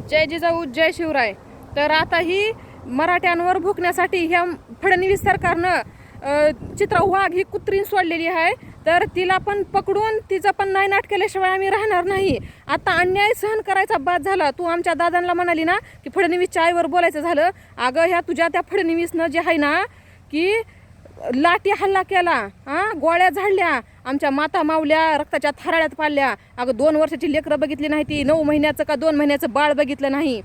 जय जिजाऊ जय शिवराय। तर आता ही मराठ्यांवर भुकण्यासाठी ह्या फडणवीस सरकारनं चित्रा वाघ ही कुत्रीन सोडलेली आहे। तर तिला पण पकडून तिचं पण नायनाट केल्याशिवाय आम्ही राहणार नाही। आता अन्याय सहन करायचा बाद झाला। तू आमच्या दादांना म्हणाली ना की फडणवीसच्या आईवर बोलायचं झालं। अगं ह्या तुझ्या त्या फडणवीसनं जे आहे ना की लाठी हल्ला केला, गोळ्या झाडल्या, आमच्या माता मावल्या रक्ताच्या थराळ्यात पाडल्या। अगं 2 वर्षाची लेकरं बघितली नाही ती, 9 महिन्याचं का 2 महिन्याचं बाळ बघितलं नाही।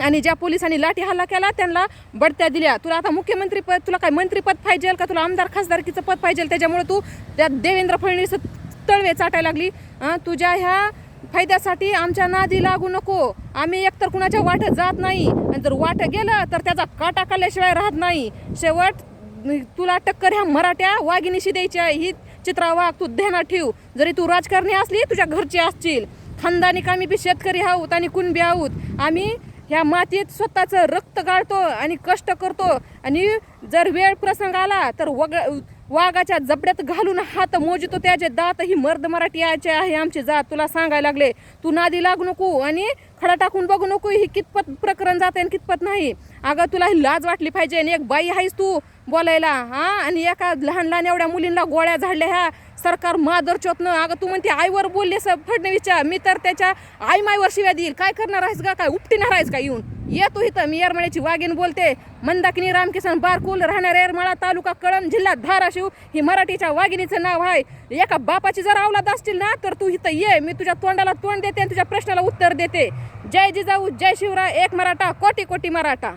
आणि ज्या पोलिसांनी लाठी हल्ला केला त्यांना बढत्या दिल्या। तुला आता मुख्यमंत्री पद, तुला काय मंत्रीपद पाहिजे का तुला आमदार खासदारकीचं पद पाहिजे? त्याच्यामुळे तू त्या देवेंद्र फडणवीस तळवे चाटायला लागली। तुझ्या ह्या फायद्यासाठी आमच्या नादी लागू नको। आम्ही एकतर कुणाच्या वाट जात नाही, आणि जर वाट गेलं तर त्याचा काटा काढल्याशिवाय राहत नाही। शेवट तुला टक्कर ह्या मराठ्या वाघिणीशी द्यायची आहे। ही चित्रा वाघ तू ध्यानात ठेव। जरी तू राजकारणी असली तुझ्या घरची असतील, खानदानी कामी बी शेतकरी आहोत आणि कुणबी आहोत। आम्ही ह्या मातीत स्वतःचं रक्त गाळतो आणि कष्ट करतो, आणि जर वेळ प्रसंग आला तर वाघाच्या जबड्यात घालून हात मोजतो त्याचे दात। ही मर्द मराठी आहे आमची जात। तुला सांगायला लागले तू नादी लागू नको आणि खडा टाकून बघू नको ही कितपत प्रकरण जाते आणि कितपत नाही। अगं तुला ही लाज वाटली पाहिजे। आणि एक बाई आहेस तू बोलायला, आणि एका लहान लहान एवढ्या मुलींना गोळ्या झाडल्या ह्या सरकार मादर चोतनं। अगं तू म्हणते आईवर बोललेस फडणवीसच्या, मी तर त्याच्या आई माईवर शिव्या देईल। काय करणार आहेस का? काय उपटीणार आहेस का? येऊन ये तू इथं। मी येरमाळ्याची वाघीण बोलते, मंदाकिनी रामकिसन बारकुल, राहणार येरमाळा, तालुका कळंब, जिल्हा धाराशिव। ही मराठीच्या वाघिणीचं नाव आहे। एका बापाची जर औलाद असतील ना तर तू इथं ये, मी तुझ्या तोंडाला तोंड देते आणि तुझ्या प्रश्नाला उत्तर देते। जय जिजाऊ जय शिवराय, एक मराठा कोटी कोटी मराठा।